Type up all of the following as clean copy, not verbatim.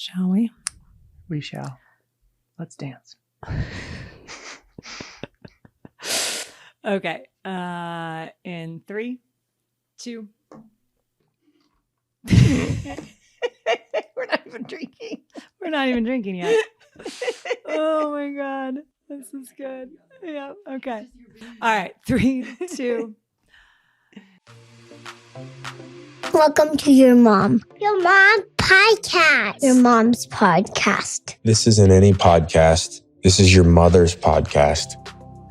Shall we? We shall. Let's dance. Okay. In 3, 2. We're not even drinking. We're not even drinking yet. Oh my God. This is good. Yeah. Okay. All right. 3, 2. Welcome to Your Mom. Your Mom Podcast. Your Mom's Podcast. This isn't any podcast. This is your mother's podcast.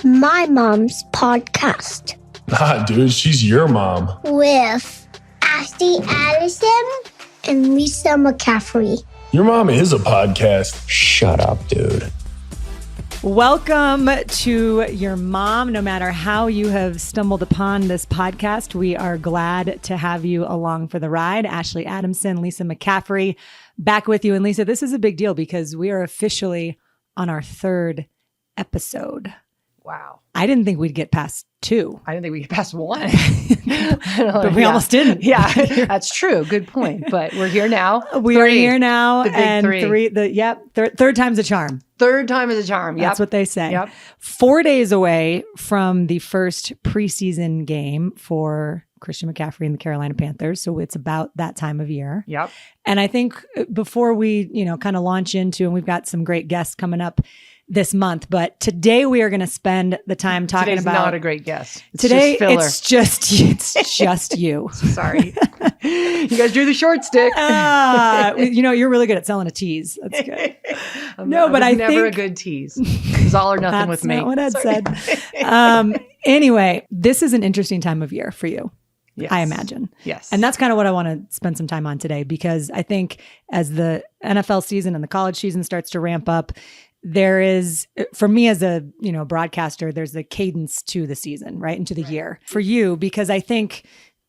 My Mom's Podcast. Nah, dude, she's your mom. With Ashley Addison and Lisa McCaffrey. Your mom is a podcast. Shut up, dude. Welcome to Your Mom. No matter how you have stumbled upon this podcast, we are glad to have you along for the ride. Ashley Adamson, Lisa McCaffrey, back with you. And Lisa, this is a big deal because we are officially on our 3rd episode. Wow. I didn't think we'd get past 2. I didn't think we could pass 1. But we almost didn't. Yeah, that's true. Good point. But we're here now. We are here now. The big and 3. Third time's a charm. 3rd time is a charm. Yep. That's what they say. Yep. 4 days away from the first preseason game for Christian McCaffrey and the Carolina Panthers. So it's about that time of year. Yep. And I think before we, kind of launch into, and we've got some great guests coming up this month, but today we are going to spend the time talking Today's about. Not a great guess. It's today, just filler. it's just you. Sorry, you guys drew the short stick. You're really good at selling a tease. That's good. I never a good tease. It's all or nothing with me. That's not what Ed said. Anyway, this is an interesting time of year for you. Yes. I imagine. Yes. And that's kind of what I want to spend some time on today, because I think as the NFL season and the college season starts to ramp up, there is, for me as a, broadcaster, there's a cadence to the season, right? Into the year for you, because I think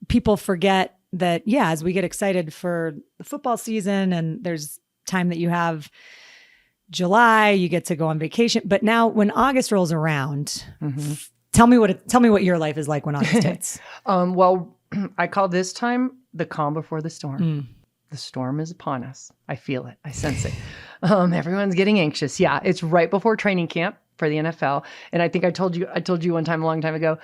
people forget that, as we get excited for the football season and there's time that you have July, you get to go on vacation. But now when August rolls around, tell me what your life is like when August hits. Well, I call this time the calm before the storm. The storm is upon us. I feel it. I sense it. Everyone's getting anxious. Yeah, it's right before training camp for the NFL. And I think I told you one time, a long time ago,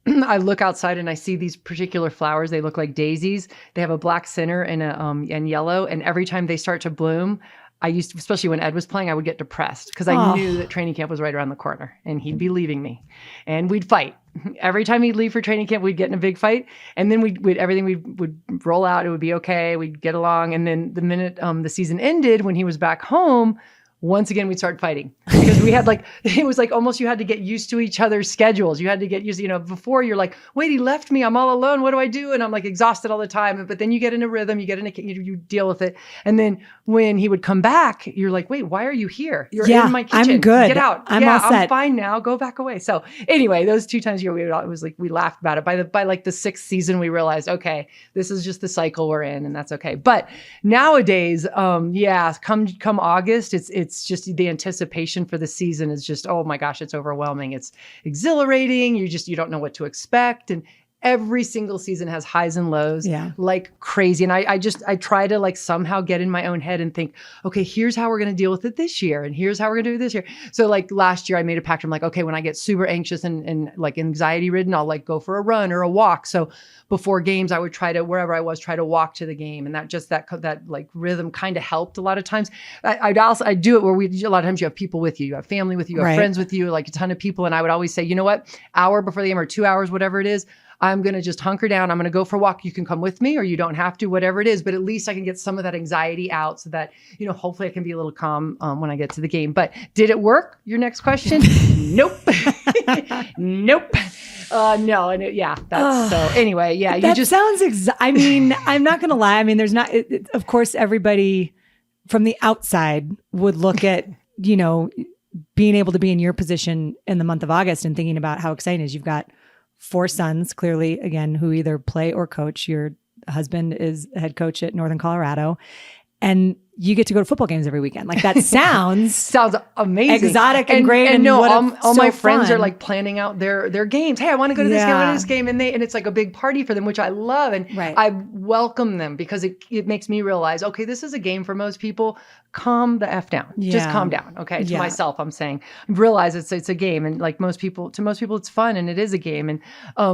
I look outside and I see these particular flowers. They look like daisies. They have a black center and yellow. And every time they start to bloom, I used to, especially when Ed was playing, I would get depressed because I knew that training camp was right around the corner and he'd be leaving me and we'd fight. Every time he'd leave for training camp, we'd get in a big fight, and then everything would roll out. It would be okay. We'd get along. And then the minute the season ended, when he was back home, once again, we'd start fighting because we had it was like almost you had to get used to each other's schedules. You had to get used, before you're like, wait, he left me. I'm all alone. What do I do? And I'm like exhausted all the time. But then you get in a rhythm, you deal with it. And then when he would come back, you're like, wait, why are you here? You're in my kitchen. I'm good. Get out. I'm all set. I'm fine now. Go back away. So anyway, those 2 times we laughed about it. By the 6th season, we realized, okay, this is just the cycle we're in and that's okay. But nowadays, come August, it's just the anticipation for the season is just, oh my gosh, it's overwhelming. It's exhilarating. You don't know what to expect. And every single season has highs and lows like crazy. And I try to somehow get in my own head and think, okay, here's how we're going to deal with it this year. And here's how we're going to do it this year. So last year I made a pact. I'm like, okay, when I get super anxious and anxiety ridden, I'll go for a run or a walk. So before games, I would try to, wherever I was, try to walk to the game. And that rhythm kind of helped a lot of times. I do it where a lot of times you have people with you have family with you, you have friends with you, a ton of people. And I would always say, you know what, hour before the game or 2 hours, whatever it is, I'm going to just hunker down. I'm going to go for a walk. You can come with me or you don't have to, whatever it is. But at least I can get some of that anxiety out so that, hopefully I can be a little calm when I get to the game. But did it work? Your next question? Nope. Nope. No. And so anyway, yeah. That sounds, I'm not going to lie. I mean, there's not, of course, everybody from the outside would look at, being able to be in your position in the month of August and thinking about how exciting it is. You've got 4 sons, clearly, again, who either play or coach. Your husband is head coach at Northern Colorado. And you get to go to football games every weekend. Like that sounds amazing, exotic and great. And no, what all so my friends fun. are like planning out their games. Hey, I want to go to this game, I want to this game, and it's like a big party for them, which I love, and I welcome them because it makes me realize, okay, this is a game for most people. Calm the F down. Just calm down. Okay. To myself, I'm saying, realize it's a game. And like to most people, it's fun and it is a game. And,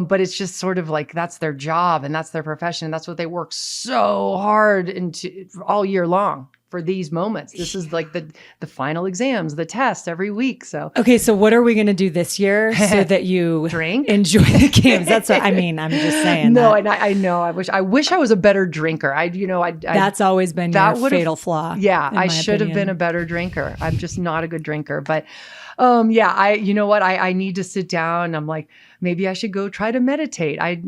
but it's just sort of like, that's their job and that's their profession. And that's what they work so hard into all year long for these moments. This is like the final exams, the test every week. So, okay. So what are we going to do this year so that you drink, enjoy the games? That's what I mean. I'm just saying. No, that. and I know, I wish I was a better drinker. That's always been your fatal flaw. Yeah. I should have been a better drinker. I'm just not a good drinker, but you know what? I need to sit down. I'm like, maybe I should go try to meditate. I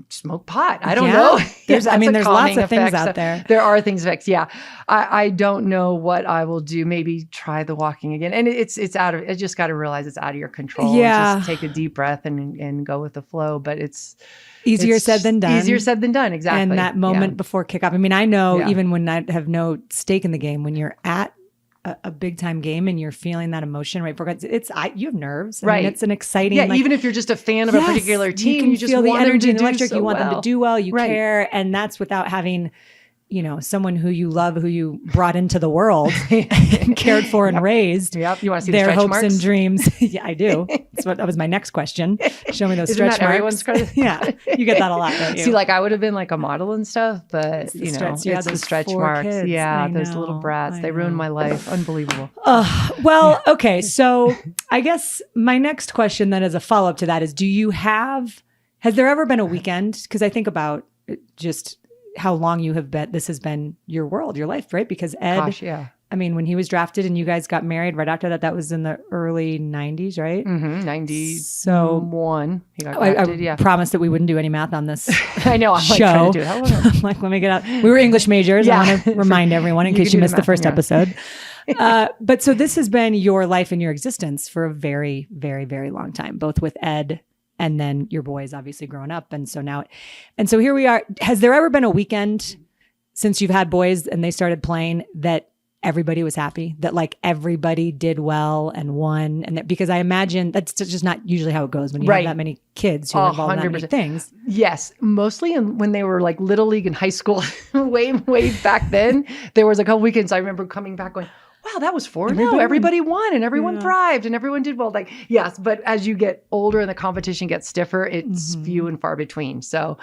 smoke pot. I don't know. There's lots of things out there. There are things effects. Yeah. I don't know what I will do. Maybe try the walking again. And it's out of, I just got to realize it's out of your control. Yeah. Just take a deep breath and go with the flow, but it's easier said than done. Easier said than done. Exactly. And that moment before kickoff. I mean, I know even when I have no stake in the game, when you're at a big time game and you're feeling that emotion right before you have nerves. I mean, it's an exciting. Yeah. Even if you're just a fan of a particular team, you just feel want the energy and them to electric. do You want well. them to do well. You care. And that's without having, someone who you love, who you brought into the world and cared for and raised. Yep. You want to see their the stretch hopes marks? and dreams. Yeah, I do. That was my next question. Show me those Isn't stretch that marks. everyone's credit? Yeah. You get that a lot, don't you? See, like I would have been like a model and stuff, but it's the stretch 4 marks. kids. Yeah. I Those know, little brats. I They ruined know. my life. Unbelievable. Well, okay. So I guess my next question then as a follow-up to that is, has there ever been a weekend? Because I think about just how long you have been, this has been your world, your life, right? Because Ed, I mean, when he was drafted and you guys got married right after that, that was in the early 90s, right? Mm-hmm. 91. He got drafted, I promised that we wouldn't do any math on this I know. I'm like show. trying to do it. How long? I'm like, let me get out. We were English majors. I want to remind everyone in You case can you do missed the the first math, episode. But so this has been your life and your existence for a very, very, very long time, both with Ed and then your boys obviously growing up. And so here we are. Has there ever been a weekend since you've had boys and they started playing that everybody was happy, that like everybody did well and won? And that, because I imagine that's just not usually how it goes when you have that many kids who are involved in that many things. Yes. Mostly when they were like little league in high school, way back then, there was a couple weekends I remember coming back going, wow, that was 4-0. Everybody won and everyone thrived and everyone did well. Like, yes, but as you get older and the competition gets stiffer, it's few and far between. So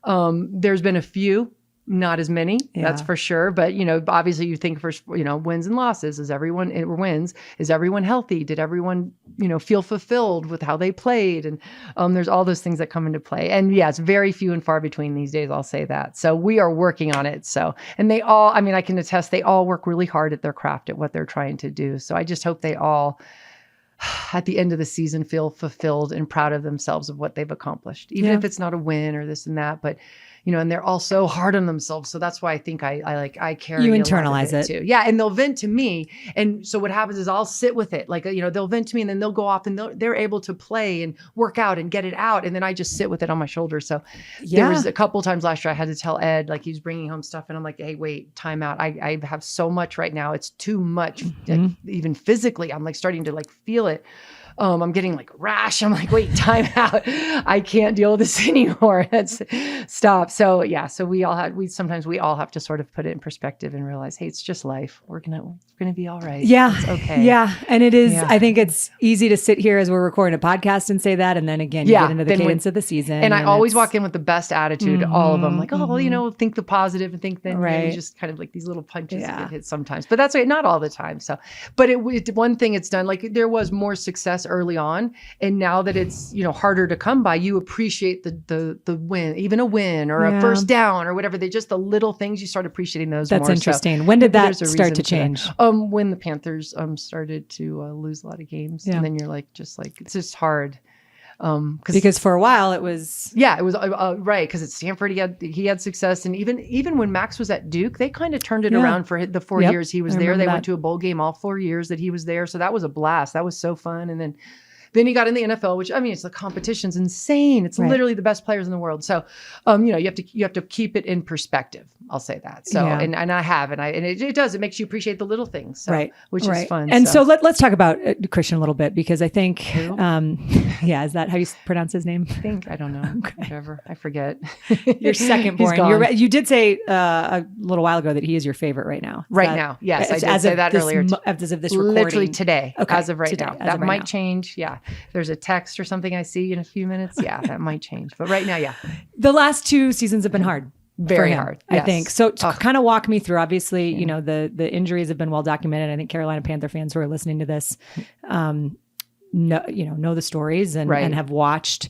there's been a few, not as many, that's for sure. But, obviously you think first, wins and losses. Is everyone healthy? Did everyone, feel fulfilled with how they played? And there's all those things that come into play. And yeah, it's very few and far between these days. I'll say that. So we are working on it. So, and they all, I can attest, they all work really hard at their craft, at what they're trying to do. So I just hope they all, at the end of the season, feel fulfilled and proud of themselves of what they've accomplished, even if it's not a win or this and that, but and they're all so hard on themselves. So that's why I think I carry you a internalize lot of it too. Yeah. And they'll vent to me. And so what happens is I'll sit with it. Like, they'll vent to me and then they'll go off and they're able to play and work out and get it out. And then I just sit with it on my shoulder. So there was a couple times last year I had to tell Ed, like he was bringing home stuff and I'm like, hey, wait, time out. I have so much right now. It's too much, like, even physically. I'm like starting to like feel it. I'm getting like rash. I'm like, wait, time out. I can't deal with this anymore. Let's stop. So yeah. So we all have to sort of put it in perspective and realize, hey, it's just life. We're going to be all right. Yeah. It's okay. Yeah. And it is, I think it's easy to sit here as we're recording a podcast and say that. And then again, you get into the cadence of the season. And I always walk in with the best attitude, all of them. Like, think the positive and think that you just kind of like these little punches that get hit sometimes. But that's right. Not all the time. So, but one thing it's done, like there was more success early on. And now that it's, harder to come by, you appreciate the win, even a win or a first down or whatever. They just the little things, you start appreciating those more. That's interesting. So, when did that start to change? When the Panthers started to lose a lot of games. And then you're like, it's just hard. Because for a while it was right, because at Stanford he had success, and even when Max was at Duke, they kind of turned it around for the 4 years he was there. They went to a bowl game all 4 years that he was there, so that was a blast. That was so fun. And then Then he got in the NFL, which, I mean, it's the competition's insane. It's literally the best players in the world. So, you have to keep it in perspective. I'll say that. So, and I have, and it does, it makes you appreciate the little things. So, which is fun. And so let's talk about Christian a little bit, because I think, is that how you pronounce his name? I don't know. Whatever. I forget. Your second born. You did say a little while ago that he is your favorite right now. Now. Yes. I did say that earlier. As of this recording. Literally today. Okay. As of right now. That might change. Yeah. If there's a text or something I see in a few minutes. Yeah, that might change. But right now, yeah. The last 2 seasons have been hard. Very hard. I think. So to kind of walk me through, obviously, the injuries have been well documented. I think Carolina Panther fans who are listening to this know the stories and have watched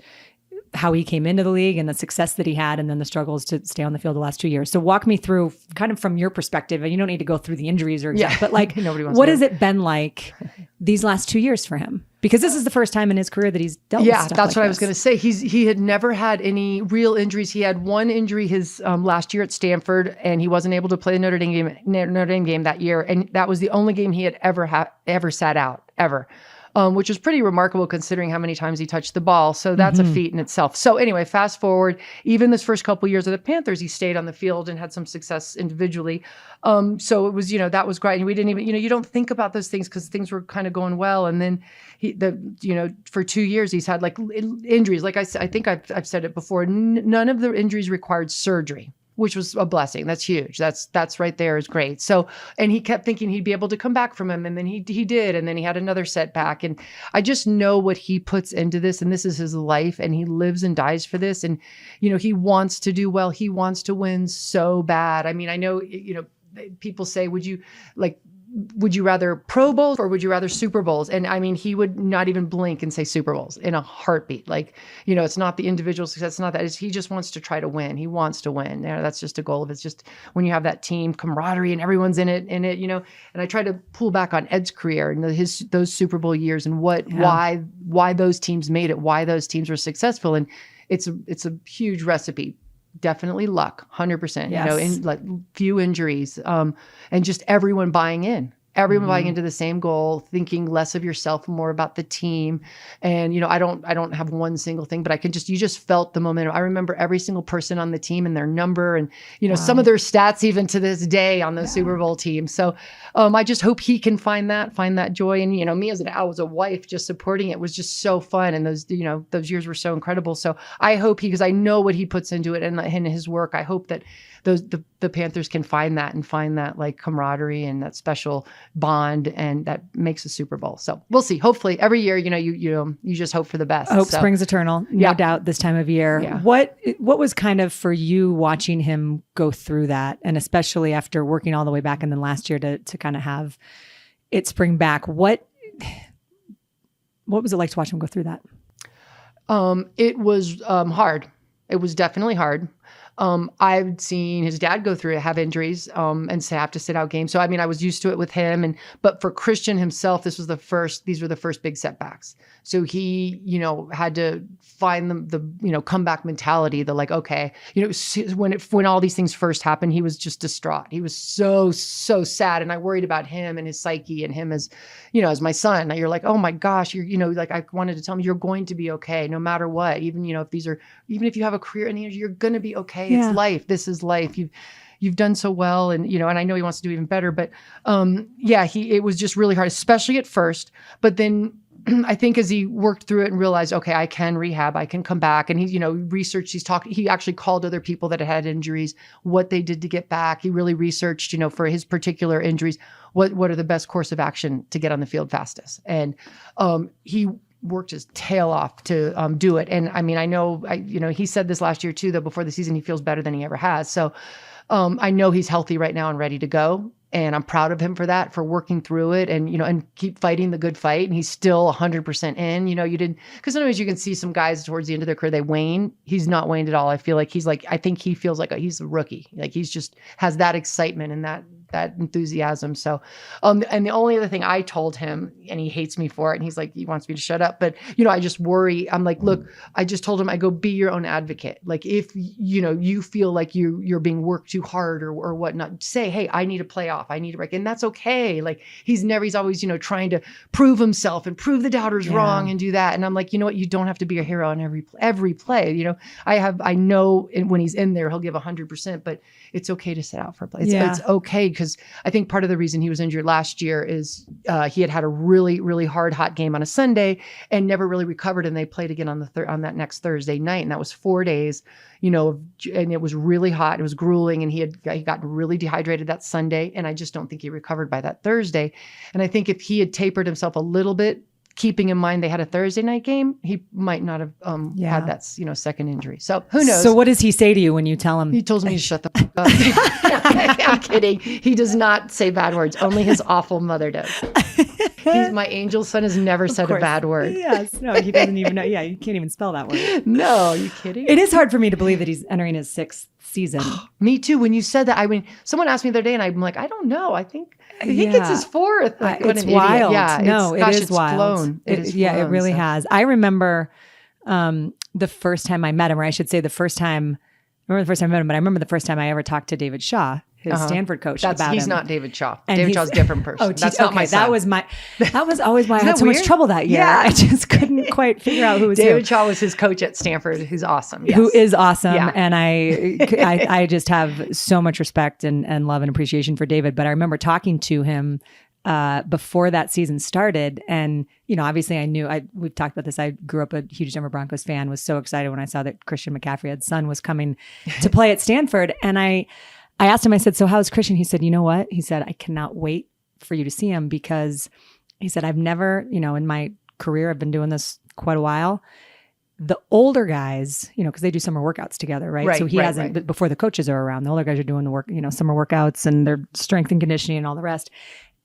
how he came into the league and the success that he had, and then the struggles to stay on the field the last 2 years. So walk me through kind of from your perspective, and you don't need to go through the injuries but like, what has it been like these last 2 years for him? Because this is the first time in his career that he's dealt with stuff that's like what I was going to say. He had never had any real injuries. He had one injury his last year at Stanford, and he wasn't able to play the Notre Dame game that year, and that was the only game he had ever sat out ever. Which is pretty remarkable considering how many times he touched the ball. So that's a feat in itself. So anyway, fast forward, even this first couple years of the Panthers, he stayed on the field and had some success individually. So it was, that was great. And we didn't even, you don't think about those things because things were kind of going well. And then for 2 years, he's had like injuries. Like I think I've said it before, none of the injuries required surgery, which was a blessing. That's huge. That's right there is great. So, and he kept thinking he'd be able to come back from him. And then he did. And then he had another setback. And I just know what he puts into this, and this is his life, and he lives and dies for this. And, he wants to do well. He wants to win so bad. I mean, I know, people say, would you rather Pro Bowls or would you rather Super Bowls? And I mean, he would not even blink and say Super Bowls in a heartbeat. Like, it's not the individual success. It's not that. He just wants to try to win. He wants to win. That's just a goal of it. It's just when you have that team camaraderie and everyone's in it, and I try to pull back on Ed's career and those Super Bowl years and why those teams made it, why those teams were successful. And it's a huge recipe. Definitely luck, 100%, in like few injuries, and just everyone buying in. Everyone buying into the same goal, thinking less of yourself, more about the team. And, I don't have one single thing, but you just felt the momentum. I remember every single person on the team and their number and, some of their stats even to this day on those Super Bowl teams. So I just hope he can find that joy. And, me as a wife, just supporting it was just so fun. And those years were so incredible. So I hope because I know what he puts into it and in his work, I hope that the Panthers can find that like camaraderie and that special bond, and that makes a Super Bowl. So we'll see. Hopefully every year, you just hope for the best. Hope springs eternal, no doubt this time of year. Yeah. What was kind of for you watching him go through that, and especially after working all the way back and then last year to kind of have it spring back? What was it like to watch him go through that? It was hard. It was definitely hard. I've seen his dad go through it, have injuries, and have to sit out games. So, I mean, I was used to it with him. But for Christian himself, these were the first big setbacks. So he, had to find the comeback mentality, the like, okay, when all these things first happened, he was just distraught. He was so sad. And I worried about him and his psyche and him as my son. You're like, oh my gosh, like I wanted to tell him you're going to be okay no matter what. Even if you have a career and you're going to be okay. Yeah. It's life. This is life. You've done so well. And, and I know he wants to do even better, but, it was just really hard, especially at first. But then I think as he worked through it and realized, okay, I can rehab, I can come back. And he, researched, he actually called other people that had injuries, what they did to get back. He really researched, for his particular injuries, what are the best course of action to get on the field fastest. And, he worked his tail off to do it. And I mean, I know, he said this last year too, though, before the season, he feels better than he ever has. So I know he's healthy right now and ready to go. And I'm proud of him for that, for working through it and, and keep fighting the good fight. And he's still 100% in, because sometimes you can see some guys towards the end of their career, they wane. He's not waned at all. I feel like I think he feels like he's a rookie. Like he's just has that excitement and that enthusiasm. So, and the only other thing I told him, and he hates me for it, and he's like, he wants me to shut up, but I just worry. I'm like, look, I just told him, I go, be your own advocate. Like if, you feel like you're being worked too hard or whatnot, say, hey, I need a playoff. I need a break. And that's okay. Like he's always, trying to prove himself and prove the doubters wrong and do that. And I'm like, you know what? You don't have to be a hero on every play. I know when he's in there, he'll give 100%, but it's okay to sit out for a play. It's okay. Cause I think part of the reason he was injured last year is he had a really, really hot game on a Sunday and never really recovered. And they played again on on that next Thursday night. And that was 4 days, and it was really hot. It was grueling. And he got really dehydrated that Sunday. And I just don't think he recovered by that Thursday. And I think if he had tapered himself a little bit, keeping in mind they had a Thursday night game, he might not have had that second injury. So who knows? So what does he say to you when you tell him? He tells me to shut the fuck up. I'm kidding. He does not say bad words. Only his awful mother does. My angel son has never said a bad word. Yes. No, he doesn't even know. Yeah, you can't even spell that word. No, are you kidding? It is hard for me to believe that he's entering his 6th season. Me too. When you said that, someone asked me the other day and I'm like, I don't know. I think it's his 4th. Like, it's wild. Yeah, no, it's it's wild. Flown. It really has. I remember the first time I met him, or I should say the first time I met him, but I remember the first time I ever talked to David Shaw, his Stanford coach, about him. He's not David Shaw. David Shaw's a different person. That's not my son. That was always why I had so much trouble that year. Yeah. I just couldn't quite figure out who was David who. Shaw was his coach at Stanford, who's awesome. Yes. Who is awesome. Yeah. And I just have so much respect and love and appreciation for David. But I remember talking to him before that season started. And, obviously we've talked about this. I grew up a huge Denver Broncos fan, was so excited when I saw that Christian McCaffrey, Ed's son, was coming to play at Stanford. And I asked him, I said, so how's Christian? He said, you know what? He said, I cannot wait for you to see him because he said, I've never, in my career, I've been doing this quite a while. The older guys, because they do summer workouts together, right? So he hasn't, but before the coaches are around, the older guys are doing the work, summer workouts and their strength and conditioning and all the rest.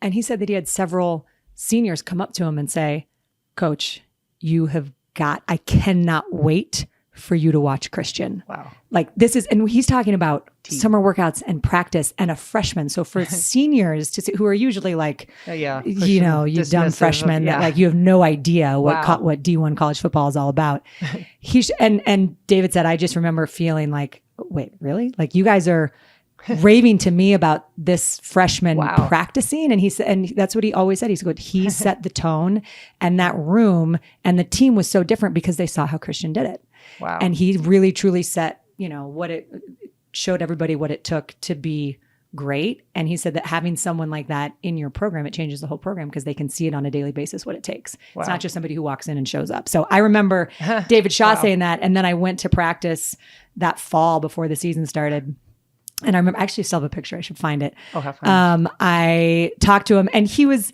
And he said that he had several seniors come up to him and say, Coach, I cannot wait for you to watch Christian. Wow. Like this is, and he's talking about summer workouts and practice and a freshman. So for seniors to see, who are usually like, you dumb freshmen that like, you have no idea what D1 college football is all about. And David said, I just remember feeling like, wait, really? Like you guys are raving to me about this freshman practicing. And he said, and that's what he always said. He set the tone, and that room and the team was so different because they saw how Christian did it. Wow. And he really truly set, showed everybody what it took to be great. And he said that having someone like that in your program, it changes the whole program because they can see it on a daily basis, what it takes. Wow. It's not just somebody who walks in and shows up. So I remember David Shaw saying that. And then I went to practice that fall before the season started. And I remember, I actually still have a picture. I should find it. Oh, have fun. I talked to him, and he was,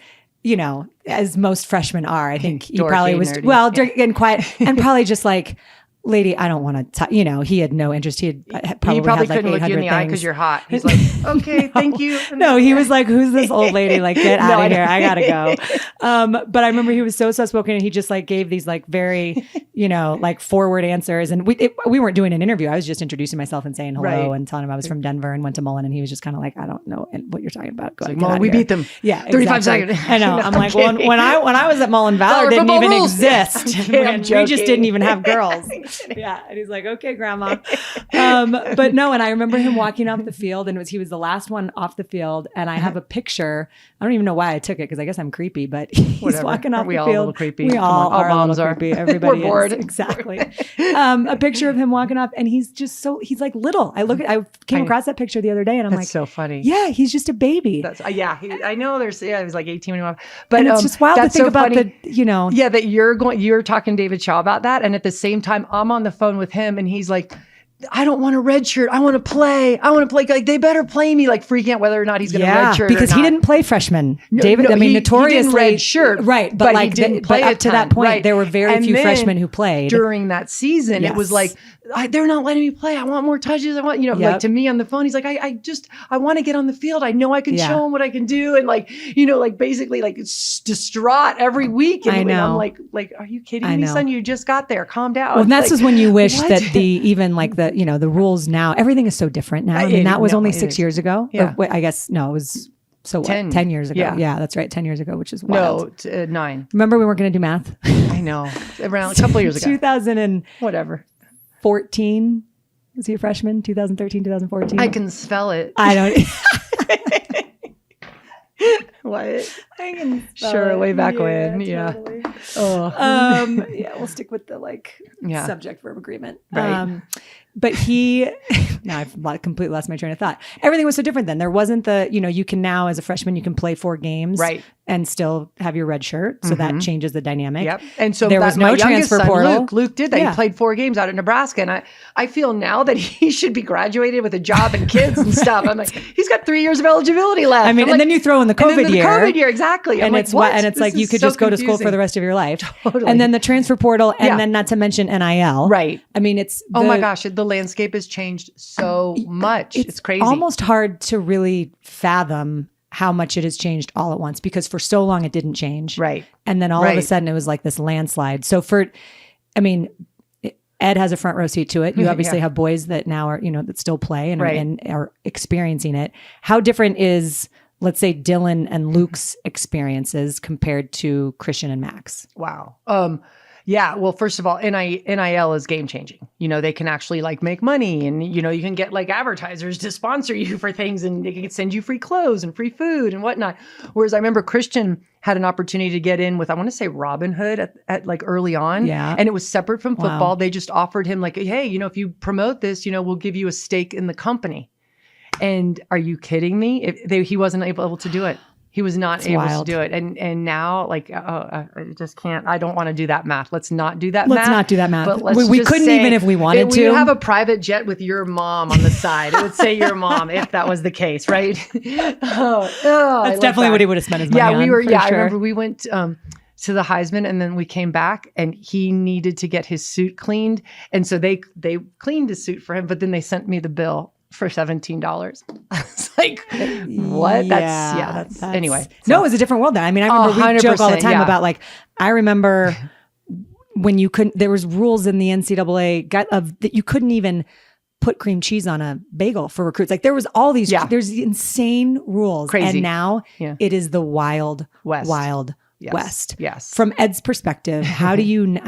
as most freshmen are, I think he probably was, nerdy. And quiet, and probably just like, lady, I don't want to, he had no interest. He probably had couldn't look you in the eye because you're hot. He's like, okay, thank you. No, he was like, who's this old lady? Like, get out of here. I gotta go. But I remember he was so soft-spoken, and he just like gave these like very, like forward answers. And we weren't doing an interview. I was just introducing myself and saying hello and telling him I was from Denver and went to Mullen. And he was just kind of like, I don't know what you're talking about. Like, Mullen, we beat them. Yeah, 35 exactly. seconds. I know. I'm like, well, when I was at Mullen, Valor didn't even exist. We just didn't even have girls. Yeah. And he's like, okay, grandma. But no, and I remember him walking off the field, and he was the last one off the field. And I have a picture. I don't even know why I took it because I guess I'm creepy, but he's walking off the field. We all a little creepy. We all are a little creepy. Everybody We're bored. is. Exactly. A picture of him walking up, and he's just he's like little. I came across that picture the other day, and I'm like, so funny. Yeah, he's just a baby. I know he was like 18 when he was, but it's just wild to think about funny. that you're talking to David Shaw about that. And at the same time, I'm on the phone with him, and he's like, I don't want a red shirt. I want to play. Like, they better play me, like freaking out whether or not he's going to red shirt. Because he didn't play freshman. David, notoriously. He didn't red shirt. Right. But like, he didn't play up to that point, there were very few freshmen who played. During that season, it was like, they're not letting me play. I want more touches. I want, like to me on the phone, he's like, I want to get on the field. I know I can show him what I can do. And like, basically like it's distraught every week. And I know. I'm like, are you kidding me, son? You just got there. Calm down. Well, and that's like, just when you wish what? that the rules now, everything is so different now. I mean, that was only 6 years ago. Yeah. Or, wait, I guess, no, it was 10 years ago. Yeah, that's right. 10 years ago, which is wild. No, 9. Remember we weren't going to do math? I know. Around a couple of years ago. 2000 and whatever. 14. Was he a freshman? 2013, 2014? I can spell it. I don't. What? I can spell Sure, it. way back when. Yeah. Totally. Oh. We'll stick with the subject verb agreement. Right. But now I've completely lost my train of thought. Everything was so different then. There wasn't you can now as a freshman, you can play 4 games. Right. And still have your red shirt. So that changes the dynamic. Yep. And so there was no transfer portal. Luke did that. Yeah. He played 4 games out at Nebraska. And I feel now that he should be graduated with a job and kids and stuff. I'm like, he's got 3 years of eligibility left. I mean, and then you throw in the COVID year. COVID year, exactly. And it's like you could just go to school for the rest of your life. Totally. And then the transfer portal, and then not to mention NIL. Right. I mean, it's oh my gosh, the landscape has changed so much. It's crazy. Almost hard to really fathom how much it has changed all at once, because for so long it didn't change. Right. And then all of a sudden it was like this landslide. So Ed has a front row seat to it. You obviously have boys that now are, that still play and are experiencing it. How different is, let's say, Dylan and Luke's experiences compared to Christian and Max? Wow. Yeah. Well, first of all, NIL is game changing. They can actually make money, and, you can get advertisers to sponsor you for things, and they can send you free clothes and free food and whatnot. Whereas I remember Christian had an opportunity to get in with, I want to say, Robinhood at early on. Yeah. And it was separate from football. Wow. They just offered him hey, if you promote this, we'll give you a stake in the company. And are you kidding me? He wasn't able to do it. He was not able to do it. And now, I just can't. I don't want to do that math. Let's not do that math. Let's not do that math. But we couldn't even if we wanted to. We have a private jet with your mom on the side. It would say your mom if that was the case, right? That's definitely what he would have spent his money on. We were. Sure. I remember we went to the Heisman, and then we came back, and he needed to get his suit cleaned, and so they cleaned his suit for him, but then they sent me the bill for $17. I was like, what? That's anyway. So. No, it was a different world then. I mean, I remember we joke all the time about I remember when you couldn't, there was rules in the NCAA that you couldn't even put cream cheese on a bagel for recruits. There was all these, there's insane rules. Crazy. And now it is the wild West. Yes. From Ed's perspective, how do you,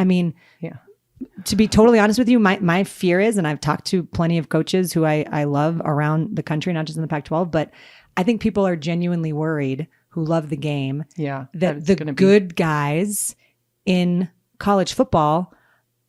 to be totally honest with you, my fear is, and I've talked to plenty of coaches who I love around the country, not just in the Pac-12, but I think people are genuinely worried who love the game. Yeah. That the good guys in college football,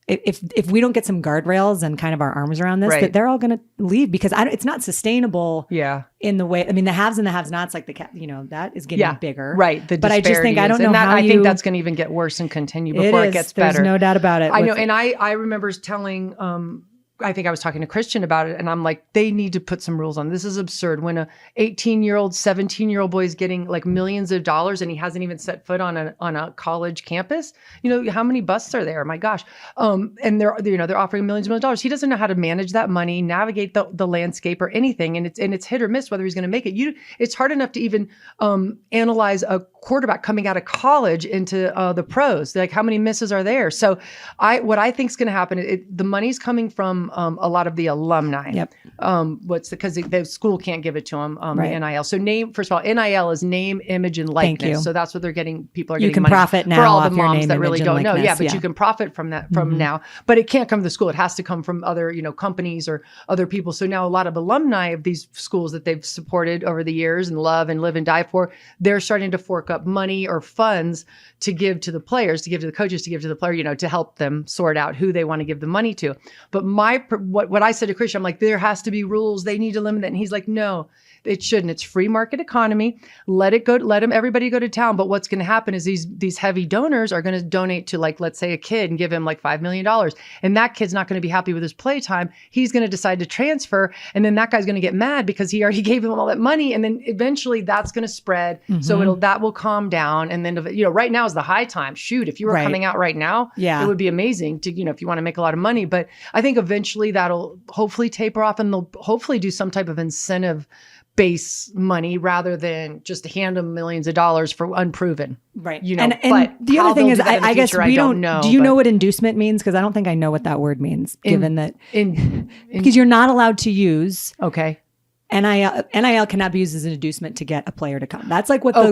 if we don't get some guardrails and kind of our arms around this, that they're all going to leave, because it's not sustainable. Yeah. In the way, the haves and the have-nots, that is getting bigger. Right. But I just think, I don't know how I think that's going to even get worse and continue before it gets better. There's no doubt about it. I know. And I remember telling, I think I was talking to Christian about it, and I'm like, they need to put some rules on. This is absurd. When a 18-year-old, 17-year-old boy is getting millions of dollars and he hasn't even set foot on a college campus, how many busts are there? My gosh. And they're offering millions of dollars. He doesn't know how to manage that money, navigate the landscape or anything. And it's hit or miss whether he's going to make it. It's hard enough to even analyze a quarterback coming out of college into the pros. How many misses are there? So what I think is going to happen, the money's coming from a lot of the alumni. Yep. Because the school can't give it to them, right. The NIL. So first of all, NIL is name, image, and likeness. Thank you. So that's what they're getting. People are you getting can money profit now for all off the your moms name, that really image, don't and know. likeness. Yeah, but you can profit from that from now. But it can't come from the school. It has to come from other, companies or other people. So now a lot of alumni of these schools that they've supported over the years and love and live and die for, they're starting to fork up money or funds to give to the players, to give to the coaches, to give to the player, to help them sort out who they want to give the money to. But what I said to Christian, I'm like, there has to be rules. They need to limit that. And he's like, no, It shouldn't. It's free market economy. Let it go. Let everybody go to town. But what's going to happen is these heavy donors are going to donate to, like, let's say a kid and give him like $5 million. And that kid's not going to be happy with his playtime. He's going to decide to transfer. And then that guy's going to get mad because he already gave him all that money. And then eventually that's going to spread. So that will calm down. And then, right now is the high time. Shoot, if you were coming out right now, it would be amazing to, if you want to make a lot of money. But I think eventually that'll hopefully taper off, and they'll hopefully do some type of incentive base money rather than just hand them millions of dollars for unproven. Right. And but the other thing is, I guess we don't know. Do you know what inducement means? Because I don't think I know what that word means, given that because you're not allowed to use. Okay. NIL cannot be used as an inducement to get a player to come. That's like what so,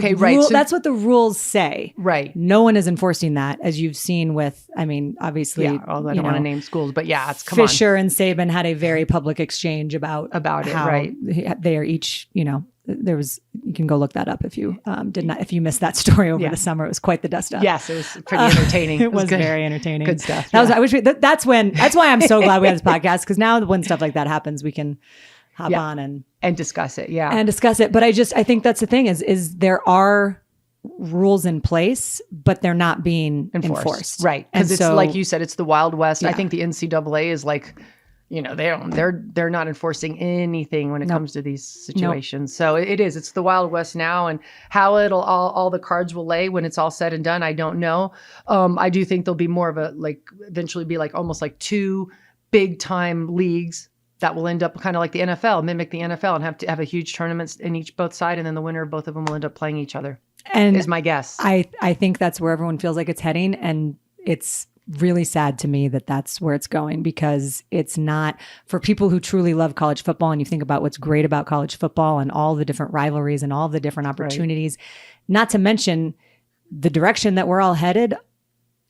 that's what the rules say. Right. No one is enforcing that, as you've seen with, obviously. Yeah, I don't want to name schools, but yeah, it's Fisher and Saban had a very public exchange about it, how right? They are each, there was, you can go look that up if you if you missed that story over the summer. It was quite the dust up. Yes, it was pretty entertaining. It was good. very entertaining. Good stuff. That's why I'm so glad we had this podcast, because now when stuff like that happens, we can hop on and discuss it. But I think that's the thing is there are rules in place, but they're not being enforced. Right. Because it's like you said, it's the Wild West. I think the NCAA is like, they're not enforcing anything when it comes to these situations. So it's the Wild West now, and how it'll all the cards will lay when it's all said and done, I don't know. I do think there'll be more of a, eventually be almost like two big time leagues that will end up kind of like the NFL, mimic the NFL, and have to have a huge tournament in both side, and then the winner of both of them will end up playing each other. And is my guess. I think that's where everyone feels like it's heading, and it's really sad to me that that's where it's going, because it's not for people who truly love college football. And you think about what's great about college football and all the different rivalries and all the different opportunities, not to mention the direction that we're all headed.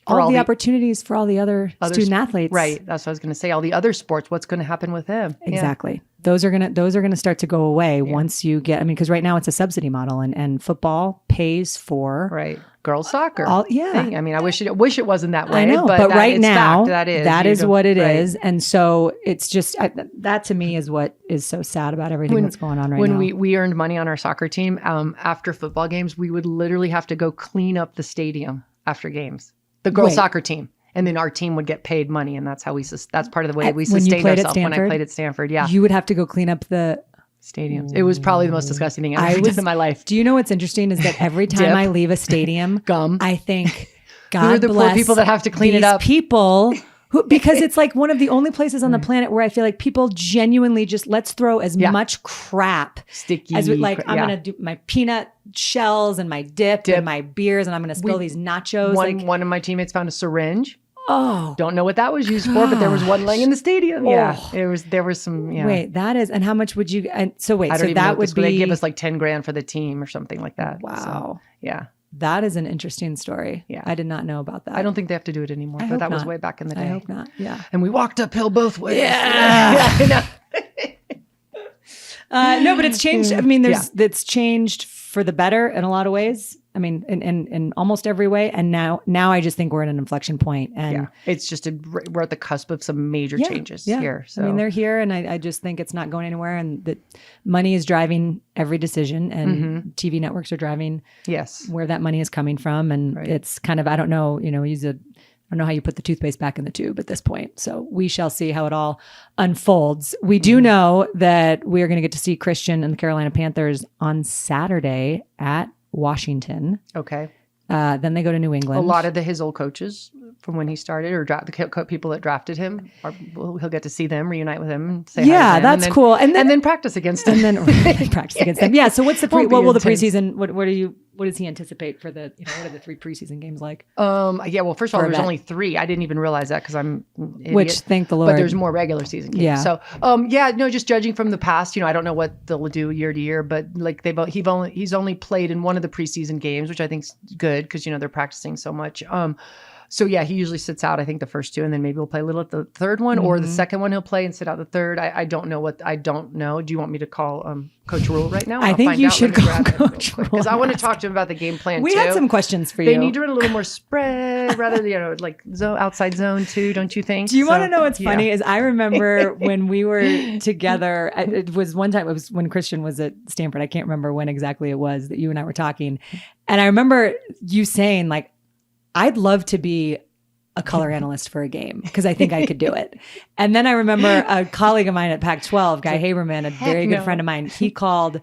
All the opportunities for all the other student athletes. Right. That's what I was going to say. All the other sports, what's going to happen with them? Exactly. Yeah. Those are going to start to go away once you get, because right now it's a subsidy model, and football pays for girls soccer. Thing. I wish it wasn't that way. I know, but right now that is what it is. And so it's just, that to me is what is so sad about everything that's going on right now. When we earned money on our soccer team, after football games, we would literally have to go clean up the stadium after games. The girls soccer team, and then our team would get paid money, and that's how that's part of the way we sustained ourselves. When I played at Stanford, you would have to go clean up the stadium. It was probably the most disgusting thing I've ever done in my life. Do you know what's interesting is that every time I leave a stadium, I think, God bless the poor people that have to clean it up. People. Because it's like one of the only places on the planet where I feel like people genuinely just let's throw as much crap sticky as I'm going to do my peanut shells and my dip and my beers, and I'm going to spill these nachos. One of my teammates found a syringe. Oh, don't know what that was used for, but there was one laying in the stadium. Oh. Yeah, there was some. Yeah. Wait, that is, and how much would you? And so wait, I don't so even that know would be they give us like $10,000 for the team or something like that. Wow. So, yeah. That is an interesting story. Yeah. I did not know about that. I don't think they have to do it anymore, but that was way back in the day. I hope not. Yeah. And we walked uphill both ways. Yeah. No, but it's changed. It's changed for the better in a lot of ways. In almost every way. And now I just think we're at an inflection point, and it's just we're at the cusp of some major changes here. So they're here, and I just think it's not going anywhere, and that money is driving every decision, and TV networks are driving where that money is coming from. And it's kind of, I don't know, I don't know how you put the toothpaste back in the tube at this point. So we shall see how it all unfolds. We do know that we are going to get to see Christian and the Carolina Panthers on Saturday at Washington. Okay. Then they go to New England. A lot of his old coaches from when he started, or the people that drafted him, he'll get to see them, reunite with him, and say hi to them, that's cool. And then practice against him. And then practice against them. Yeah. So what's what will the preseason? What does he anticipate for the? What are the 3 preseason games like? Well, first of all, there's only 3. I didn't even realize that because I'm an idiot. Which, thank the Lord. But there's more regular season games. Yeah. So just judging from the past, I don't know what they'll do year to year, but like he's only played in one of the preseason games, which I think's good because they're practicing so much. So yeah, he usually sits out, I think, the first 2, and then maybe we'll play a little at the third one, or the second one he'll play and sit out the third. I don't know. Do you want me to call Coach Rule right now? I think you should call Coach Rule. Because I want to talk to him about the game plan We too. had some questions for you. They need to run a little more spread rather than, like outside zone too, don't you think? Do you want to know what's funny is I remember when we were together, it was one time, it was when Christian was at Stanford. I can't remember when exactly it was that you and I were talking. And I remember you saying like, I'd love to be a color analyst for a game because I think I could do it. And then I remember a colleague of mine at Pac-12, Guy Haberman, a very good friend of mine, he called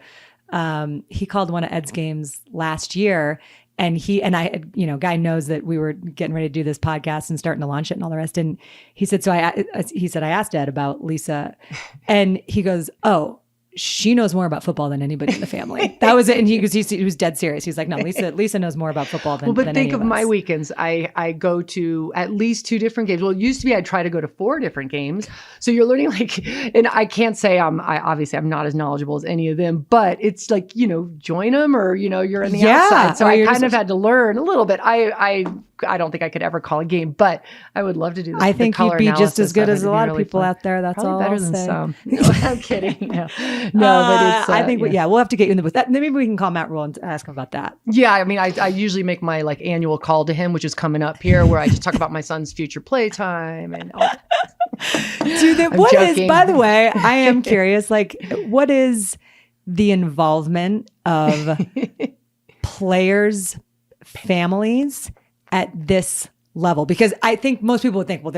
one of Ed's games last year. And Guy knows that we were getting ready to do this podcast and starting to launch it and all the rest. And he said, I asked Ed about Lisa, and he goes, oh, she knows more about football than anybody in the family. That was it. And he was dead serious. He's like, no, Lisa knows more about football than but than think any of us. my weekends. I go to at least 2 different games. Well, it used to be I'd try to go to 4 different games. So you're learning and I can't say obviously I'm not as knowledgeable as any of them, but it's like, join them or, you're in the outside. So I kind of had to learn a little bit. I don't think I could ever call a game, but I would love to do. I think you'd be just as good as a lot of people out there. That's probably all better I'll than say. some. No, I'm kidding. No, but it's. I think we'll have to get you in the booth. Maybe we can call Matt Rule and ask him about that. Yeah, I mean, I usually make my annual call to him, which is coming up here, where I just talk about my son's future play time and all that. By the way, I am curious, what is the involvement of players' families at this level? Because I think most people would think, well,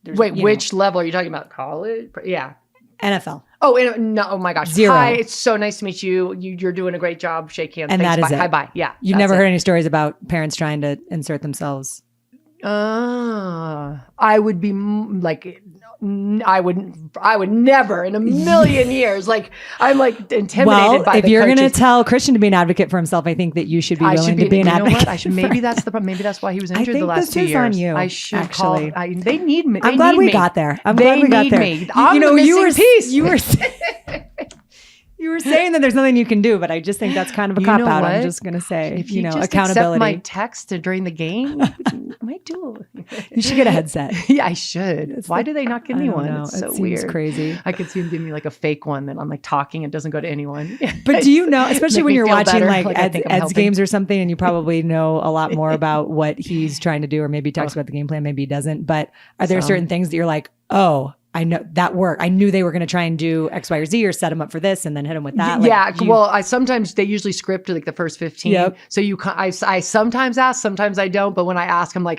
Wait, which level are you talking about? College? Yeah. NFL. Oh, no! Oh my gosh! 0. Hi, it's so nice to meet you. You're doing a great job. Shake hands. And Thanks, that is bye. it. Hi, bye. Yeah. You've never heard any stories about parents trying to insert themselves? I would be I would never in a million years. I'm intimidated by if the you're going to coaches. tell Christian to be an advocate for himself, I think that you should be willing to be an advocate. You know what? Maybe that's the problem. Maybe that's why he was injured the last 2 years. On you, I should actually. They need me. I'm glad we got there. I'm glad we got there. I'm the missing piece. You were saying that there's nothing you can do, but I just think that's kind of a cop out. I'm just going to say, if you just accountability. accept my text during the game, I might do it. You should get a headset. Yeah, I should. Why do they not give me one? It's so seems weird. Crazy. I could see them give me a fake one that I'm talking and doesn't go to anyone. But do you know, especially when you're watching better, Ed's games or something, and you probably know a lot more about what he's trying to do, or maybe he talks about the game plan, maybe he doesn't. But are there certain things that you're like, oh, I know that worked. I knew they were going to try and do X, Y, or Z, or set them up for this, and then hit them with that. Sometimes they usually script the first 15. Yep. So I sometimes ask, sometimes I don't. But when I ask, I'm like,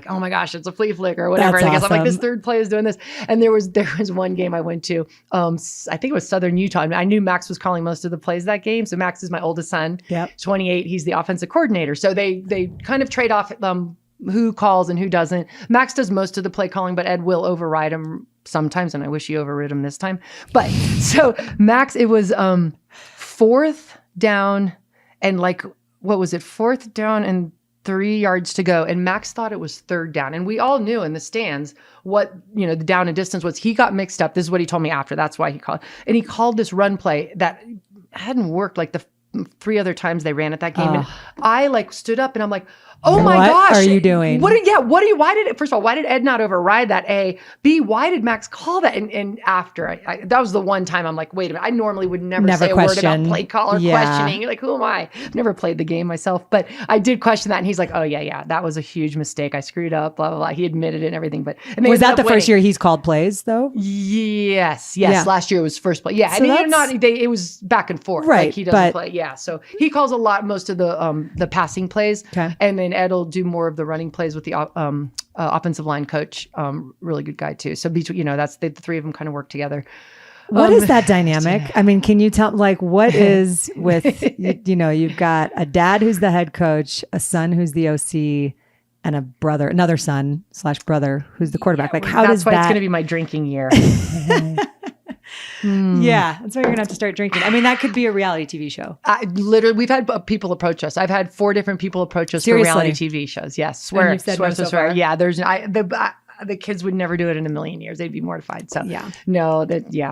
oh my gosh, it's a flea flicker or whatever. That's and I guess I'm awesome. this third play is doing this. And there was one game I went to. I think it was Southern Utah. I knew Max was calling most of the plays that game. So Max is my oldest son. Yep. 28. He's the offensive coordinator. So they kind of trade off who calls and who doesn't. Max does most of the play calling, but Ed will override him sometimes, and I wish he overrid him this time. But so Max, it was 4th down and what was it? 4th down and 3 yards to go. And Max thought it was 3rd down. And we all knew in the stands what, the down and distance was. He got mixed up. This is what he told me after. That's why he called. And he called this run play that hadn't worked the 3 other times they ran at that game. And I stood up and I'm like, oh my gosh. What are you doing? First of all, why did Ed not override that? A, B, why did Max call that? And after, that was the one time I'm like, wait a minute, I normally would never say a word about play call or questioning. You're like, who am I? I've never played the game myself, but I did question that. And he's like, oh yeah, that was a huge mistake. I screwed up, blah, blah, blah. He admitted it and everything. But was that the first year he's called plays though? Yes. Yeah. Last year was first play. Yeah. So it was back and forth. Right. He doesn't play. Yeah. So he calls most of the passing plays. Okay. And then Ed will do more of the running plays with the offensive line coach. Really good guy too. So between, that's the 3 of them kind of work together. What is that dynamic? I mean, can you tell what is with, you've got a dad who's the head coach, a son who's the OC, and another son / brother who's the quarterback. That's why it's going to be my drinking year. Yeah, that's why you're gonna have to start drinking. I mean, that could be a reality TV show. Literally, we've had people approach us. I've had 4 different people approach us Seriously? for reality TV shows. Yes, swear. You've said no so far? Yeah, the kids would never do it in a million years. They'd be mortified. So Yeah. no,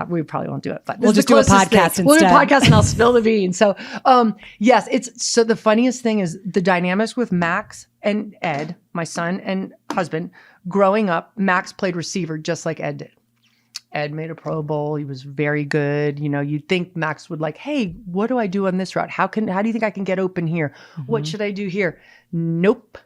we probably won't do it. But We'll just do a podcast instead. We'll do a podcast and I'll spill the beans. So yes, so the funniest thing is the dynamics with Max and Ed, my son and husband. Growing up, Max played receiver just like Ed did. Ed made a Pro Bowl. He was very good. You know, you'd think Max would like, hey, what do I do on this route? How do you think I can get open here? What should I do here? Nope.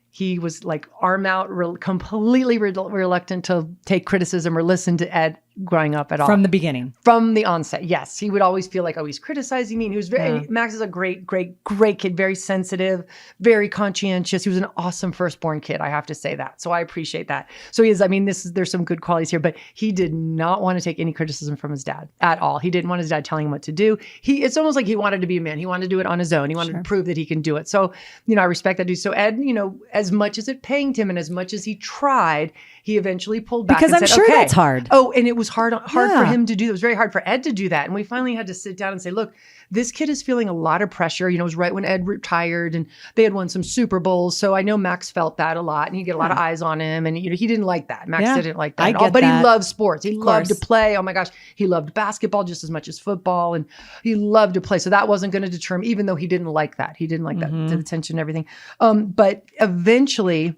He was like arm out, completely reluctant to take criticism or listen to Ed growing up at all. From the beginning. From the onset, yes. He would always feel like, oh, he's criticizing me. And he was Max is a great kid, very sensitive, very conscientious. He was an awesome firstborn kid, I have to say that. So I appreciate that. So there's some good qualities here, but he did not want to take any criticism from his dad at all. He didn't want his dad telling him what to do. It's almost like he wanted to be a man. He wanted to do it on his own. He wanted to prove that he can do it. So, I respect that dude. So Ed, as much as it pained him and as much as he tried, he eventually pulled back because and I'm said, sure okay. that's hard. Oh, and it was hard for him to do. It was very hard for Ed to do that. And we finally had to sit down and say, look, this kid is feeling a lot of pressure. It was right when Ed retired and they had won some Super Bowls. So I know Max felt that a lot and he'd get a lot of eyes on him. And, he didn't like that. Max didn't like that at all. But he loved sports. He loved to play. Oh my gosh. He loved basketball just as much as football. And he loved to play. So that wasn't going to deter him, even though he didn't like that. He didn't like that, the attention and everything. But eventually,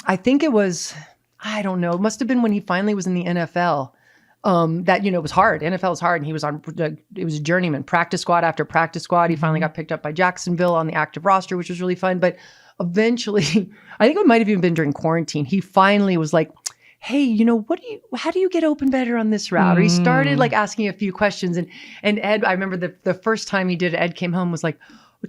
I think it was, I don't know, it must have been when he finally was in the NFL. That, it was hard. NFL is hard. And he was it was a journeyman, practice squad after practice squad. He finally got picked up by Jacksonville on the active roster, which was really fun. But eventually, I think it might have even been during quarantine, he finally was like, hey, how do you get open better on this route? Or he started like asking a few questions. And Ed, I remember the first time he did it, Ed came home, was like,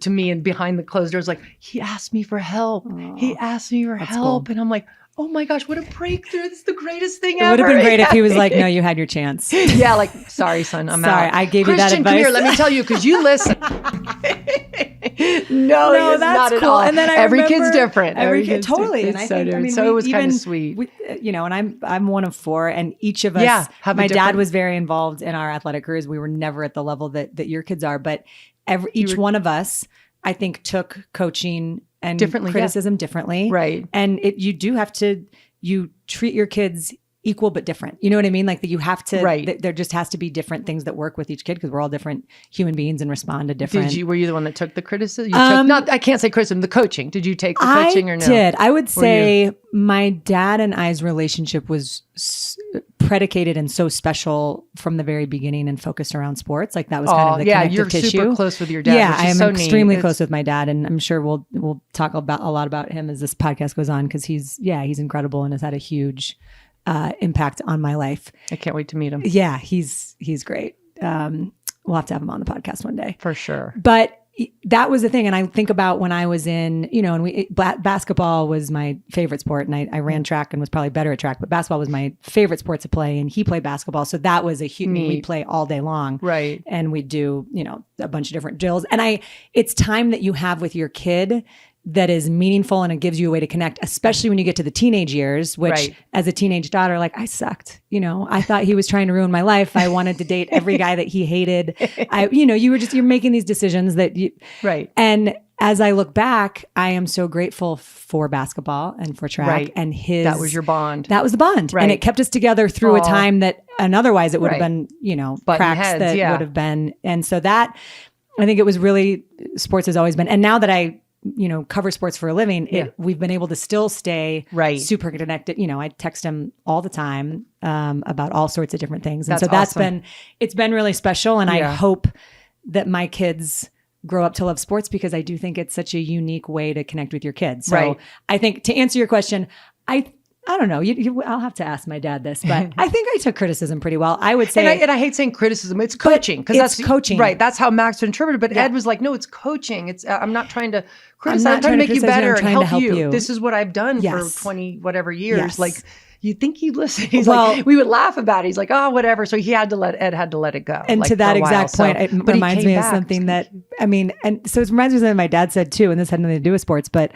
to me and behind the closed doors, like, he asked me for help. He asked me for help. Cool. And I'm like, oh my gosh, what a breakthrough. This is the greatest thing ever. It would have been great if he was like, no, you had your chance. Yeah, like, sorry, son, I'm sorry, out. I gave Christian, you that advice. Come here, let me tell you, because you listen. No, that's not at cool. all. And then every kid's different. Every kid, totally. And I think, so it was kind of sweet. And I'm one of four, and each of us, my dad was very involved in our athletic careers. We were never at the level that your kids are, but each one of us, I think, took coaching and criticism differently. Right. And you do have to, you treat your kids equal but different. You know what I mean? Like that you have to, there just has to be different things that work with each kid because we're all different human beings and respond to different. Were you the one that took the criticism? I can't say criticism, the coaching. Did you take the coaching or no? I did. I would say my dad and I's relationship was predicated and so special from the very beginning and focused around sports. Like that was kind of the connective tissue. You're super close with your dad. Yeah, which is I am so extremely neat. close with my dad, and I'm sure we'll talk a lot about him as this podcast goes on because he's incredible and has had a huge impact on my life. I can't wait to meet him. Yeah, he's great. We'll have to have him on the podcast one day for sure. But that was the thing, and I think about when I was in, and basketball was my favorite sport, and I ran track and was probably better at track, but basketball was my favorite sport to play, and he played basketball, so that was a huge. We'd play all day long, right? And we'd do a bunch of different drills, and it's time that you have with your kid that is meaningful and it gives you a way to connect, especially when you get to the teenage years, which as a teenage daughter, like I sucked, I thought he was trying to ruin my life. I wanted to date every guy that he hated. You're making these decisions that and as I look back, I am so grateful for basketball and for track and that was your bond. That was the bond. And it kept us together through a time that, and otherwise it would have been, cracks heads, that would have been. And so that, I think it was really, sports has always been, and now that I, cover sports for a living, we've been able to still stay super connected. I text him all the time about all sorts of different things. And that's awesome. It's been really special. And I hope that my kids grow up to love sports because I do think it's such a unique way to connect with your kids. So I think to answer your question, I don't know. I'll have to ask my dad this, but I think I took criticism pretty well. I would say, and I hate saying criticism. It's coaching because that's coaching, right? That's how Max interpreted. But Ed was like, "No, it's coaching. It's I'm not trying to criticize. I'm trying to make you better and help you. This is what I've done for 20 whatever years. Yes. Like you'd think he'd listen. He's like, we would laugh about it. He's like, oh, whatever. So Ed had to let it go. And like, to that exact point, it reminds me of something that, and so it reminds me of something my dad said too, and this had nothing to do with sports, but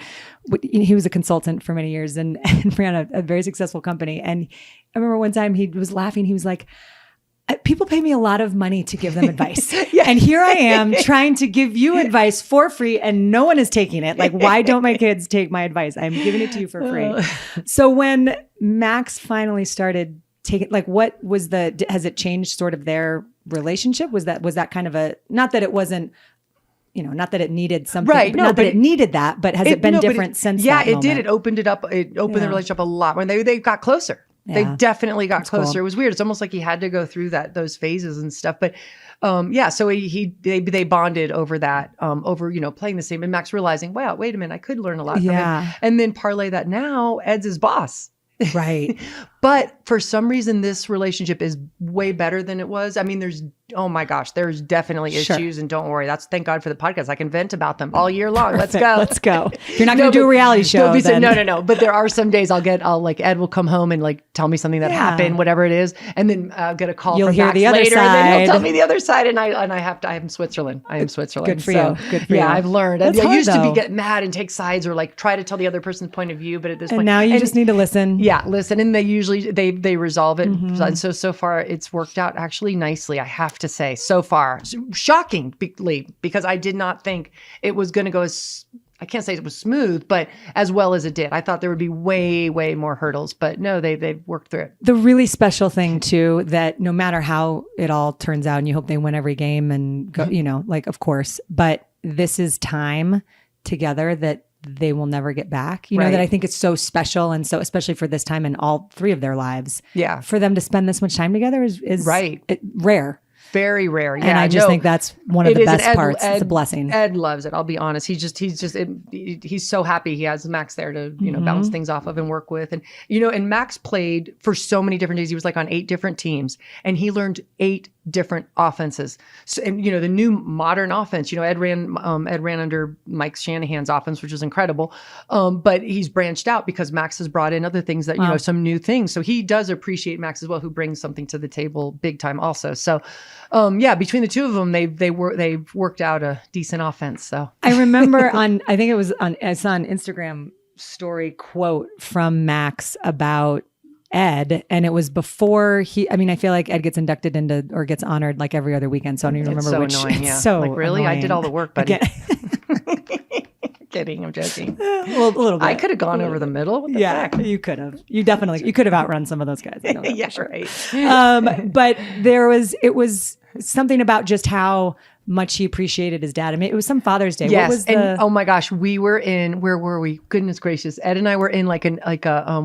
he was a consultant for many years and ran a very successful company. And I remember one time he was laughing. He was like, People pay me a lot of money to give them advice. And here I am trying to give you advice for free and no one is taking it. Like, why don't my kids take my advice? I'm giving it to you for free. So when Max finally started taking, like, what was has it changed sort of their relationship? Was that kind of not that it wasn't, not that it needed something, right? No, not that it needed that, but has it been different since that Yeah, it moment? did. It opened it up. It opened the relationship a lot when they got closer. Yeah. They definitely got That's closer. cool. It was weird. It's almost like he had to go through those phases and stuff. But so they bonded over that, over playing the same. And Max realizing, wow, wait a minute, I could learn a lot from him. And then parlay that now, Ed's his boss. Right. But for some reason, this relationship is way better than it was. I mean, there's definitely issues, and don't worry. Thank God for the podcast. I can vent about them all year long. Perfect. Let's go. If you're not going to do a reality show, then... No. But there are some days I'll Ed will come home and like tell me something that happened, whatever it is, and then I'll get a call You'll from hear Max the other later, side. and then he'll tell me the other side, and I'm Switzerland. I am Switzerland. Good for you. Good for you. Yeah, I've learned. That's I used hard, to though. get mad and take sides or like try to tell the other person's point of view, but at this point, now you just need to listen. Yeah, listen, and they usually they resolve it. Mm-hmm. And so far it's worked out actually nicely, I have to say. So far, shockingly, because I did not think it was going to go as, I can't say it was smooth, but as well as it did. I thought there would be way, way more hurdles, but no, they've worked through it. The really special thing too, that no matter how it all turns out, and you hope they win every game and go, of course, but this is time together that they will never get back. That I think it's so special. And so, especially for this time in all three of their lives, for them to spend this much time together is rare. Very rare. Yeah, and I just think that's one of the best parts. It's a blessing. Ed loves it. I'll be honest. He's so happy he has Max there to, bounce things off of and work with. And, and Max played for so many different days. He was like on 8 different teams and he learned 8 different offenses. So, and, the new modern offense, Ed ran under Mike Shanahan's offense, which was incredible. But he's branched out because Max has brought in other things that, some new things. So he does appreciate Max as well, who brings something to the table big time also. So, between the two of them, they've worked out a decent offense. So I remember I think it was I saw an Instagram story quote from Max about Ed, and it was before I feel like Ed gets inducted into or gets honored like every other weekend. So I don't even remember which. Annoying, yeah. So like, really, annoying. I did all the work, buddy. Kidding, I'm joking. Well, a little bit. I could have gone over the middle. What the heck? You could have. You could have outrun some of those guys. I know that yeah, for sure. right. But it was something about just how much he appreciated his dad. I mean, it was some Father's Day. Yes, what was and oh my gosh, we were in, where were we? Goodness gracious, Ed and I were in like a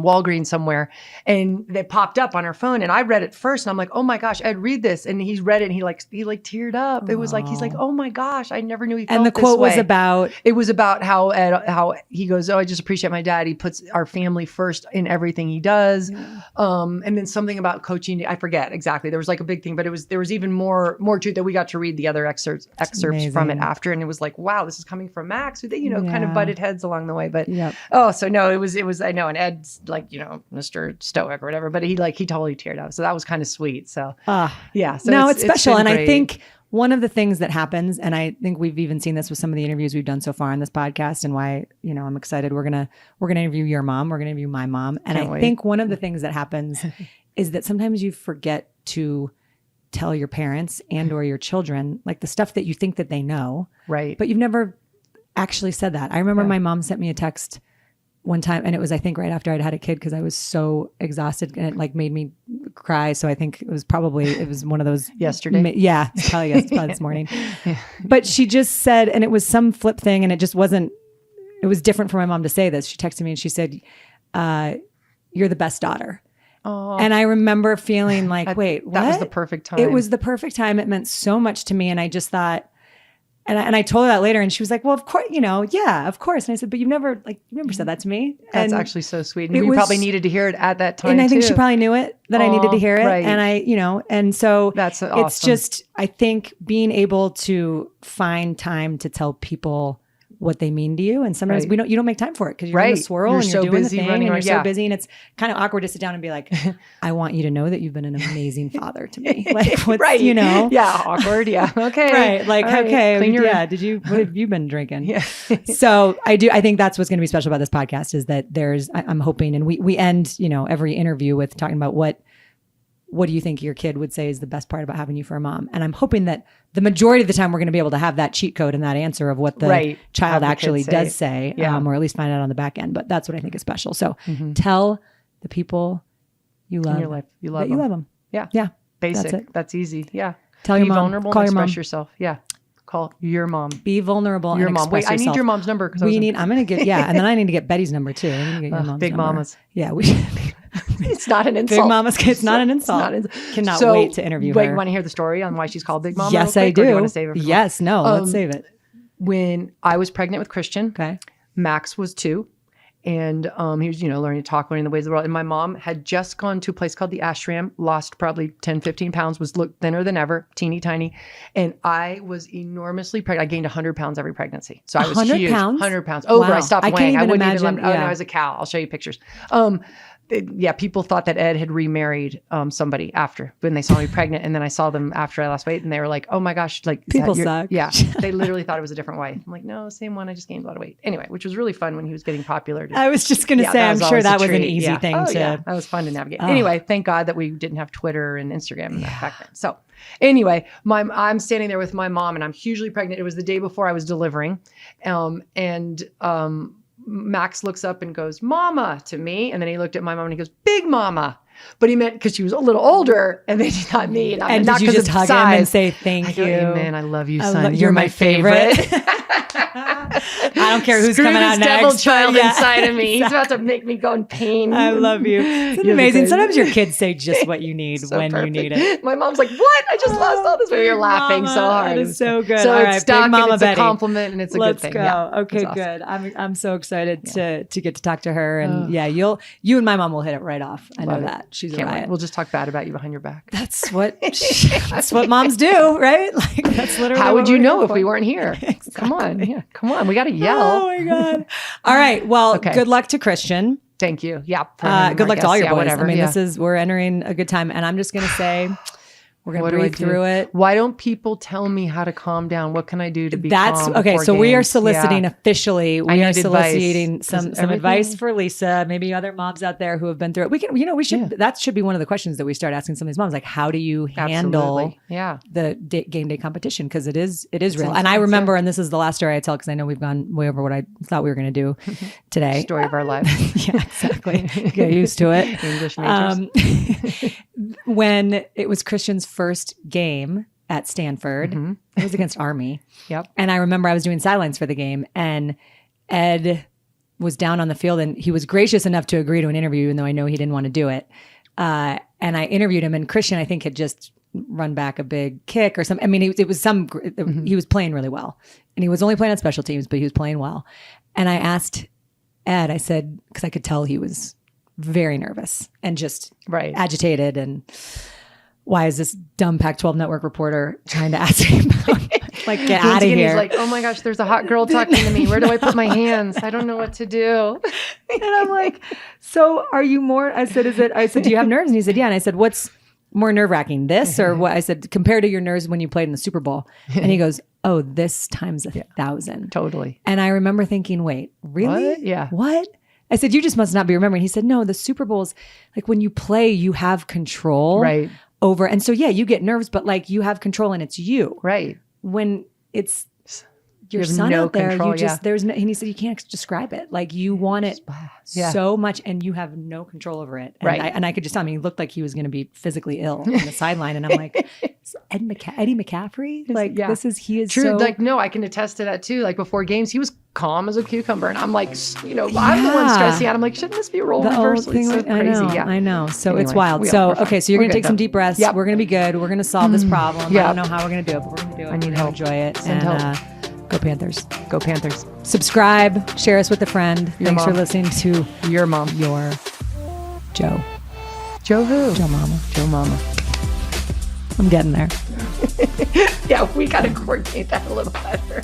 Walgreens somewhere, and they popped up on our phone, and I read it first, and I'm like, oh my gosh, Ed, read this, and he's read it, and he teared up. It was like he's like, oh my gosh, I never knew he felt and the this quote way. was about It was about how he goes, oh, I just appreciate my dad. He puts our family first in everything he does, and then something about coaching. I forget exactly. There was like a big thing, but there was even more to it that we got to read the other excerpts from it after, and it was like, wow, this is coming from Max, who they kind of butted heads along the way, but so no, it was I know, and Ed's like Mr. Stoic or whatever, but he totally teared up, so that was kind of sweet. So so it's special, and great. I think one of the things that happens, and I think we've even seen this with some of the interviews we've done so far on this podcast, and why I'm excited. We're gonna interview your mom, we're gonna interview my mom, and I think one of the things that happens is that sometimes you forget to tell your parents and or your children like the stuff that you think that they know, right? But you've never actually said that. I remember my mom sent me a text one time, and it was, I think, right after I'd had a kid, because I was so exhausted, and it like made me cry. So I think it was one of those yesterday. Yeah, it's probably this morning. But she just said, and it was some flip thing, and it was different for my mom to say this. She texted me and she said, "You're the best daughter." Oh. And I remember feeling like, wait, what? That was the perfect time. It was the perfect time. It meant so much to me. And I just thought, and I told her that later, and she was like, well, of course, yeah, of course. And I said, but you've never said that to me. That's actually so sweet. And we probably needed to hear it at that time. And I think she probably knew it, that I needed to hear it. Right. And and so that's awesome. It's just, I think being able to find time to tell people what they mean to you. And sometimes you don't make time for it because you're in the swirl and you're doing the thing and you're so busy, and it's kind of awkward to sit down and be like, I want you to know that you've been an amazing father to me. Like, what's, Yeah. Awkward. Yeah. Okay. Right. Like, okay. What have you been drinking? Yeah. So I think that's what's going to be special about this podcast is that I'm hoping, and we end, every interview with talking about what what do you think your kid would say is the best part about having you for a mom? And I'm hoping that the majority of the time we're going to be able to have that cheat code and that answer of what the child actually does say, or at least find out on the back end. But that's what I think is special. So tell the people you love in your life, you love that them. you love them. Yeah. Yeah. Basic. That's easy. Yeah. Tell Be your mom. vulnerable Call and your express mom. yourself. Yeah. Call your mom. Be vulnerable Your and mom. express Wait, yourself. I need your mom's number. I'm going to give, and then I need to get Betty's number too. I need to get your mom's Big number. mamas. Yeah. It's not an insult. Big Mama's It's not an insult. Cannot wait to interview her. Wait, you want to hear the story on why she's called Big Mama? Yes, I do. Or do you want to save it for yes, no, let's save it. When I was pregnant with Christian, Okay. Max was 2. And he was, learning to talk, learning the ways of the world. And my mom had just gone to a place called the Ashram, lost probably 10, 15 pounds, looked thinner than ever, teeny tiny. And I was enormously pregnant. I gained 100 pounds every pregnancy. So I was 100 huge. pounds? 100 pounds. Over. Wow. I stopped I weighing. can't even wouldn't imagine, even, no, yeah. I was a cow. I'll show you pictures. People thought that Ed had remarried somebody after when they saw me pregnant. And then I saw them after I lost weight and they were like, oh my gosh, like People suck. Yeah. They literally thought it was a different wife. I'm like, no, same one. I just gained a lot of weight. Anyway, which was really fun when he was getting popular. I was just going to say, I'm sure that was an easy thing to. Yeah, that was fun to navigate. Anyway, thank God that we didn't have Twitter and Instagram and that back then. So anyway, I'm standing there with my mom and I'm hugely pregnant. It was the day before I was delivering. Max looks up and goes, Mama, to me. And then he looked at my mom and he goes, Big Mama. But he meant because she was a little older and then not me. And not did you just hug him and say, thank you? Amen. I love you, son. You're my favorite. I don't care who's coming out next. Devil child Yeah. inside of me. He's about to make me go in pain. I love you. It's amazing. Sometimes your kids say just what you need when perfect. you need it. My mom's like, what? I just lost all this weight. You're laughing so hard. That is so good. So all it's right, stuck Big Mama and it's Betty. a compliment and it's a Let's good thing. go. Yeah, okay, awesome. good. I'm so excited to get to talk to her. And you and my mom will hit it right off. I know that. She's Can't a wait. riot. We'll just talk bad about you behind your back. That's what moms do, right? Like that's literally. How would what you we're know here if for. we weren't here? Exactly. Come on. Yeah. Come on. We got to yell. Oh my God. All right. Well, Okay. good luck to Christian. Thank you. Yeah. Good luck to all your boys. Whatever. I mean, we're entering a good time. And I'm just going to say, we're going to What do I breathe do? through it. Why don't people tell me how to calm down? What can I do to be That's calm okay. before So we are games? soliciting Yeah. officially. I We are need soliciting advice, some 'cause everything- advice for Lisa, maybe other moms out there who have been through it. We can, we should, that should be one of the questions that we start asking some of these moms. Like, how do you handle the game day competition? Cause it is real. And I remember, and this is the last story I tell, cause I know we've gone way over what I thought we were going to do today. Story of our lives. Yeah, exactly. Get used to it. English majors. When it was Christian's first game at Stanford, it was against Army. Yep. And I remember I was doing sidelines for the game and Ed was down on the field and he was gracious enough to agree to an interview, even though I know he didn't want to do it. And I interviewed him and Christian, I think, had just run back a big kick or something. I mean, it was he was playing really well and he was only playing on special teams, but he was playing well. And I asked Ed, I said, because I could tell he was very nervous and just agitated. And why is this dumb Pac-12 network reporter trying to ask me about, like, get out of here? He's like, oh my gosh, there's a hot girl talking to me. Where do I put my hands? I don't know what to do. And I'm like, so are you more, I said, do you have nerves? And he said, yeah. And I said, what's more nerve wracking, this or what? I said, compared to your nerves when you played in the Super Bowl. And he goes, oh, this times 1,000. Totally. And I remember thinking, wait, really? What? Yeah. What? I said, you just must not be remembering. He said, no, the Super Bowl's like when you play, you have control over. And so, yeah, you get nerves, but like you have control and it's you. Right. When it's your have son no out there, control, you just, there's no, and he said, you can't describe it. Like you want it so much and you have no control over it. And and I could just tell him, he looked like he was going to be physically ill on the sideline. And I'm like, Eddie McCaffrey? Like he is true. so. Like, no, I can attest to that too. Like before games, he was calm as a cucumber. And I'm like, I'm the one stressing out. I'm like, shouldn't this be a role reversal? It's so crazy. I know. So Anyway, it's wild. So you're going to take some deep breaths. Yep. We're going to be good. We're going to solve this problem. I don't know how we're going to do it, but we're going to do it. I need help. Enjoy it. Send help. Go Panthers. Go Panthers. Subscribe. Share us with a friend. Thanks for listening to Your Mom. Your Joe. Joe who? Joe Mama. Joe Mama. I'm getting there. Yeah, we got to coordinate that a little better.